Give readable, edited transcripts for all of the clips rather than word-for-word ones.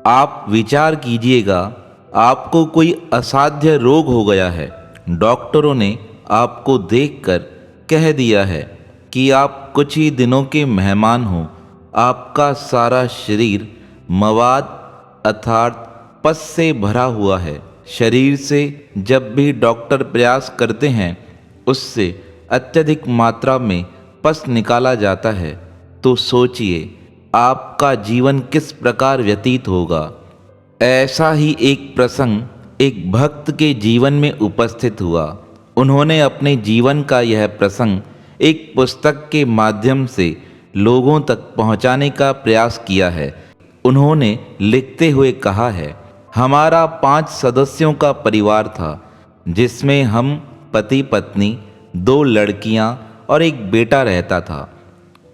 आप विचार कीजिएगा, आपको कोई असाध्य रोग हो गया है। डॉक्टरों ने आपको देखकर कह दिया है कि आप कुछ ही दिनों के मेहमान हो। आपका सारा शरीर मवाद अर्थात पस से भरा हुआ है। शरीर से जब भी डॉक्टर प्रयास करते हैं उससे अत्यधिक मात्रा में पस निकाला जाता है, तो सोचिए आपका जीवन किस प्रकार व्यतीत होगा। ऐसा ही एक प्रसंग एक भक्त के जीवन में उपस्थित हुआ। उन्होंने अपने जीवन का यह प्रसंग एक पुस्तक के माध्यम से लोगों तक पहुंचाने का प्रयास किया है। उन्होंने लिखते हुए कहा है, हमारा 5 सदस्यों का परिवार था, जिसमें हम पति पत्नी, 2 लड़कियां और एक बेटा रहता था।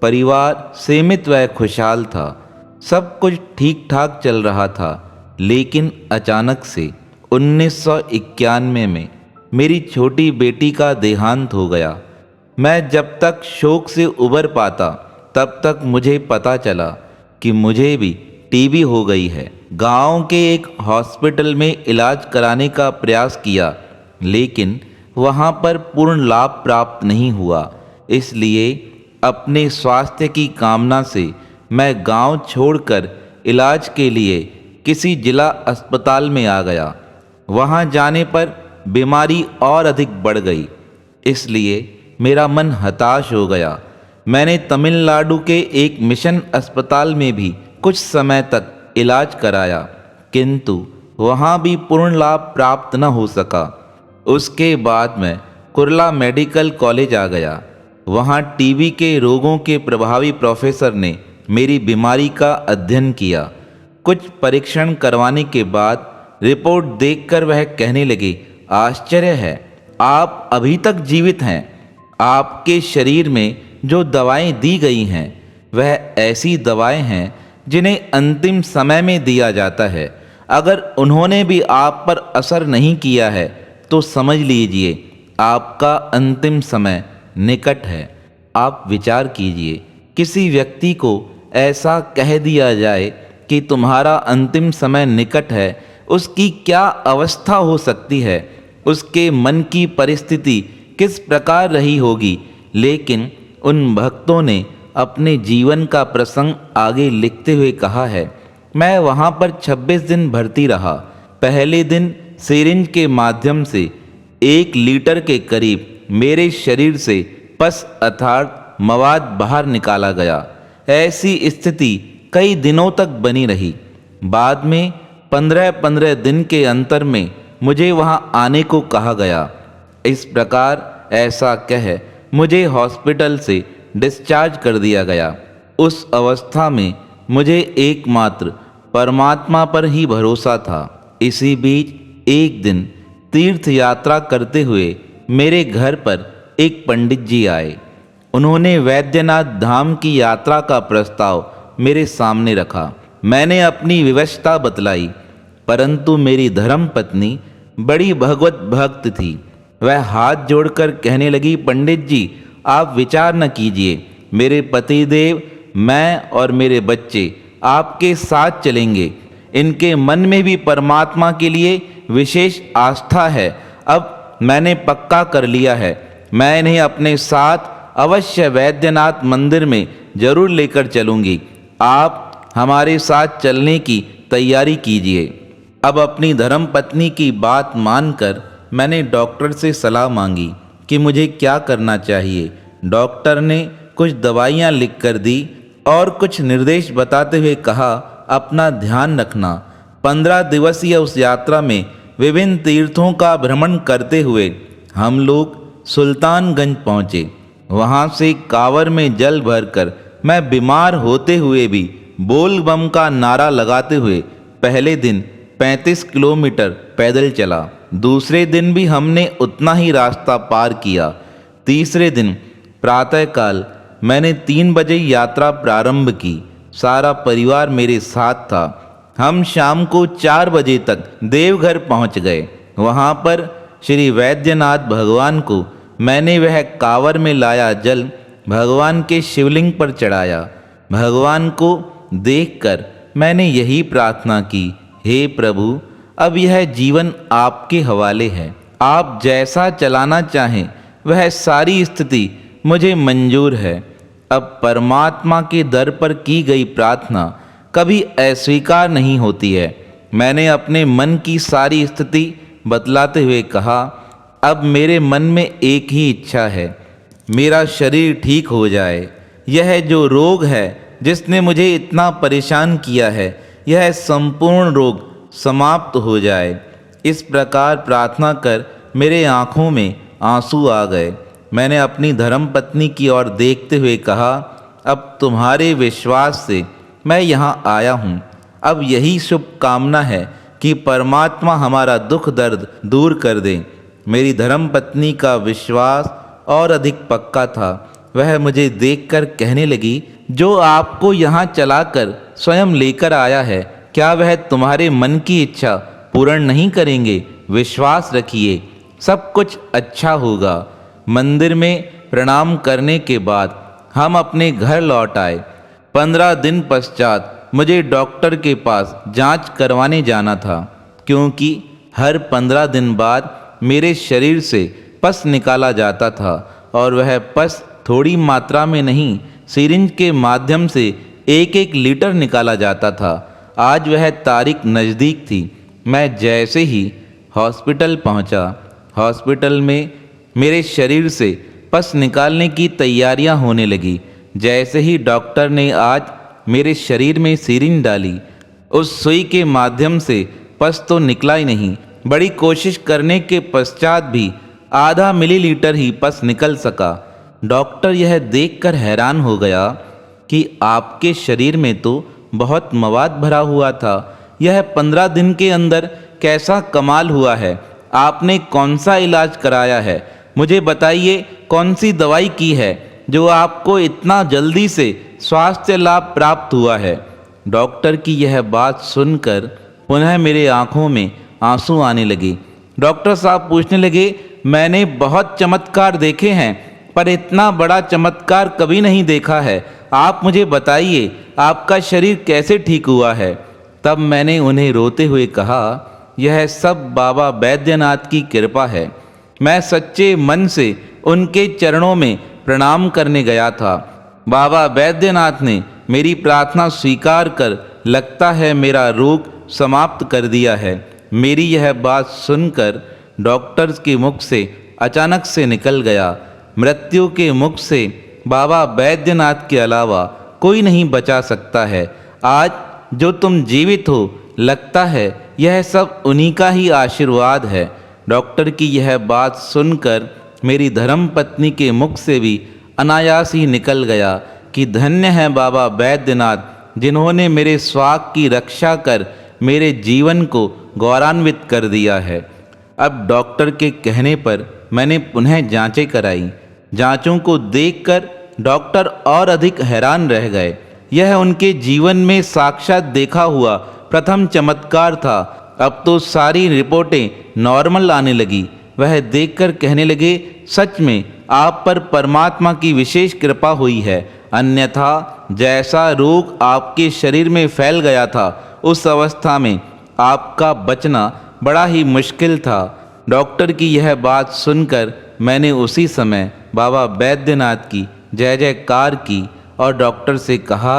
परिवार सीमित व खुशहाल था। सब कुछ ठीक ठाक चल रहा था, लेकिन अचानक से 1991 में मेरी छोटी बेटी का देहांत हो गया। मैं जब तक शोक से उबर पाता तब तक मुझे पता चला कि मुझे भी टीबी हो गई है। गांव के एक हॉस्पिटल में इलाज कराने का प्रयास किया, लेकिन वहां पर पूर्ण लाभ प्राप्त नहीं हुआ। इसलिए अपने स्वास्थ्य की कामना से मैं गांव छोड़कर इलाज के लिए किसी जिला अस्पताल में आ गया। वहां जाने पर बीमारी और अधिक बढ़ गई, इसलिए मेरा मन हताश हो गया। मैंने तमिलनाडु के एक मिशन अस्पताल में भी कुछ समय तक इलाज कराया, किंतु वहां भी पूर्ण लाभ प्राप्त न हो सका। उसके बाद मैं कुर्ला मेडिकल कॉलेज आ गया। वहां टीबी के रोगों के प्रभावी प्रोफेसर ने मेरी बीमारी का अध्ययन किया। कुछ परीक्षण करवाने के बाद रिपोर्ट देखकर वह कहने लगे, आश्चर्य है, आप अभी तक जीवित हैं। आपके शरीर में जो दवाएं दी गई हैं वह ऐसी दवाएं हैं जिन्हें अंतिम समय में दिया जाता है। अगर उन्होंने भी आप पर असर नहीं किया है तो समझ लीजिए आपका अंतिम समय निकट है। आप विचार कीजिए, किसी व्यक्ति को ऐसा कह दिया जाए कि तुम्हारा अंतिम समय निकट है, उसकी क्या अवस्था हो सकती है, उसके मन की परिस्थिति किस प्रकार रही होगी। लेकिन उन भक्तों ने अपने जीवन का प्रसंग आगे लिखते हुए कहा है, मैं वहाँ पर 26 दिन भर्ती रहा। पहले दिन सिरिंज के माध्यम से 1 लीटर के करीब मेरे शरीर से पस अर्थात मवाद बाहर निकाला गया। ऐसी स्थिति कई दिनों तक बनी रही। बाद में 15-15 दिन के अंतर में मुझे वहां आने को कहा गया। इस प्रकार ऐसा कह मुझे हॉस्पिटल से डिस्चार्ज कर दिया गया। उस अवस्था में मुझे एकमात्र परमात्मा पर ही भरोसा था। इसी बीच एक दिन तीर्थ यात्रा करते हुए मेरे घर पर एक पंडित जी आए। उन्होंने वैद्यनाथ धाम की यात्रा का प्रस्ताव मेरे सामने रखा। मैंने अपनी विवशता बतलाई, परंतु मेरी धर्म पत्नी बड़ी भगवत भक्त थी। वह हाथ जोड़कर कहने लगी, पंडित जी आप विचार न कीजिए, मेरे पतिदेव, मैं और मेरे बच्चे आपके साथ चलेंगे। इनके मन में भी परमात्मा के लिए विशेष आस्था है। अब मैंने पक्का कर लिया है, मैं इन्हें अपने साथ अवश्य वैद्यनाथ मंदिर में जरूर लेकर चलूंगी। आप हमारे साथ चलने की तैयारी कीजिए। अब अपनी धर्म पत्नी की बात मानकर मैंने डॉक्टर से सलाह मांगी कि मुझे क्या करना चाहिए। डॉक्टर ने कुछ दवाइयाँ लिख कर दी और कुछ निर्देश बताते हुए कहा, अपना ध्यान रखना। 15 दिवसीय उस यात्रा में विभिन्न तीर्थों का भ्रमण करते हुए हम लोग सुल्तानगंज पहुँचे। वहाँ से कांवर में जल भरकर मैं बीमार होते हुए भी बोल बम का नारा लगाते हुए पहले दिन 35 किलोमीटर पैदल चला। दूसरे दिन भी हमने उतना ही रास्ता पार किया। तीसरे दिन प्रातःकाल मैंने 3 बजे यात्रा प्रारंभ की। सारा परिवार मेरे साथ था। हम शाम को 4 बजे तक देवघर पहुंच गए। वहां पर श्री वैद्यनाथ भगवान को मैंने वह कांवर में लाया जल भगवान के शिवलिंग पर चढ़ाया। भगवान को देखकर मैंने यही प्रार्थना की, हे प्रभु, अब यह जीवन आपके हवाले है। आप जैसा चलाना चाहें वह सारी स्थिति मुझे मंजूर है। अब परमात्मा के दर पर की गई प्रार्थना कभी अस्वीकार नहीं होती है। मैंने अपने मन की सारी स्थिति बतलाते हुए कहा, अब मेरे मन में एक ही इच्छा है, मेरा शरीर ठीक हो जाए। यह जो रोग है जिसने मुझे इतना परेशान किया है, यह संपूर्ण रोग समाप्त हो जाए। इस प्रकार प्रार्थना कर मेरे आँखों में आंसू आ गए। मैंने अपनी धर्मपत्नी की ओर देखते हुए कहा, अब तुम्हारे विश्वास से मैं यहाँ आया हूँ। अब यही शुभकामना है कि परमात्मा हमारा दुख दर्द दूर कर दे। मेरी धर्मपत्नी का विश्वास और अधिक पक्का था। वह मुझे देखकर कहने लगी, जो आपको यहाँ चलाकर स्वयं लेकर आया है, क्या वह तुम्हारे मन की इच्छा पूर्ण नहीं करेंगे? विश्वास रखिए, सब कुछ अच्छा होगा। मंदिर में प्रणाम करने के बाद हम अपने घर लौट आए। 15 दिन पश्चात मुझे डॉक्टर के पास जांच करवाने जाना था, क्योंकि हर 15 दिन बाद मेरे शरीर से पस निकाला जाता था और वह पस थोड़ी मात्रा में नहीं, सिरिंज के माध्यम से 1-1 लीटर निकाला जाता था। आज वह तारीख नज़दीक थी। मैं जैसे ही हॉस्पिटल पहुंचा, हॉस्पिटल में मेरे शरीर से पस निकालने की तैयारियां होने लगी। जैसे ही डॉक्टर ने आज मेरे शरीर में सिरिंज डाली, उस सुई के माध्यम से पस तो निकला ही नहीं। बड़ी कोशिश करने के पश्चात भी आधा मिलीलीटर ही पस निकल सका। डॉक्टर यह देखकर हैरान हो गया कि आपके शरीर में तो बहुत मवाद भरा हुआ था। यह 15 दिन के अंदर कैसा कमाल हुआ है? आपने कौन सा इलाज कराया है? मुझे बताइए, कौन सी दवाई की है जो आपको इतना जल्दी से स्वास्थ्य लाभ प्राप्त हुआ है? डॉक्टर की यह बात सुनकर पुनः मेरे आंखों में आंसू आने लगे। डॉक्टर साहब पूछने लगे, मैंने बहुत चमत्कार देखे हैं, पर इतना बड़ा चमत्कार कभी नहीं देखा है। आप मुझे बताइए, आपका शरीर कैसे ठीक हुआ है? तब मैंने उन्हें रोते हुए कहा, यह सब बाबा बैद्यनाथ की कृपा है। मैं सच्चे मन से उनके चरणों में प्रणाम करने गया था। बाबा बैद्यनाथ ने मेरी प्रार्थना स्वीकार कर लगता है मेरा रोग समाप्त कर दिया है। मेरी यह बात सुनकर डॉक्टर्स के मुख से अचानक से निकल गया, मृत्यु के मुख से बाबा बैद्यनाथ के अलावा कोई नहीं बचा सकता है। आज जो तुम जीवित हो, लगता है यह सब उन्हीं का ही आशीर्वाद है। डॉक्टर की यह बात सुनकर मेरी धर्मपत्नी के मुख से भी अनायास ही निकल गया कि धन्य है बाबा बैद्यनाथ, जिन्होंने मेरे स्वास्थ्य की रक्षा कर मेरे जीवन को गौरवान्वित कर दिया है। अब डॉक्टर के कहने पर मैंने पुनः जांचें कराई। जांचों को देखकर डॉक्टर और अधिक हैरान रह गए। यह उनके जीवन में साक्षात देखा हुआ प्रथम चमत्कार था। अब तो सारी रिपोर्टें नॉर्मल आने लगी। वह देखकर कहने लगे, सच में आप पर परमात्मा की विशेष कृपा हुई है, अन्यथा जैसा रोग आपके शरीर में फैल गया था, उस अवस्था में आपका बचना बड़ा ही मुश्किल था। डॉक्टर की यह बात सुनकर मैंने उसी समय बाबा बैद्यनाथ की जय जयकार की और डॉक्टर से कहा,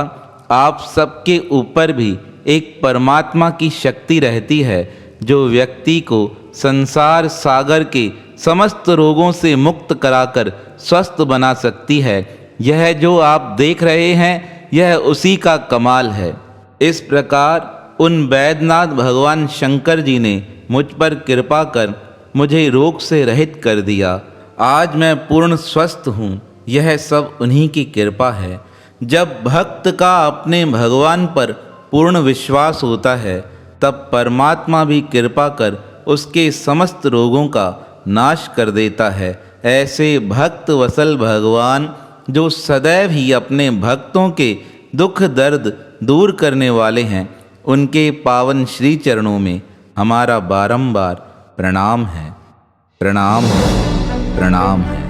आप सबके ऊपर भी एक परमात्मा की शक्ति रहती है, जो व्यक्ति को संसार सागर के समस्त रोगों से मुक्त कराकर स्वस्थ बना सकती है। यह जो आप देख रहे हैं, यह उसी का कमाल है। इस प्रकार उन बैद्यनाथ भगवान शंकर जी ने मुझ पर कृपा कर मुझे रोग से रहित कर दिया। आज मैं पूर्ण स्वस्थ हूँ। यह सब उन्हीं की कृपा है। जब भक्त का अपने भगवान पर पूर्ण विश्वास होता है, तब परमात्मा भी कृपा कर उसके समस्त रोगों का नाश कर देता है। ऐसे भक्त वसल भगवान, जो सदैव ही अपने भक्तों के दुख दर्द दूर करने वाले हैं, उनके पावन श्री चरणों में हमारा बारंबार प्रणाम है, प्रणाम है, प्रणाम है।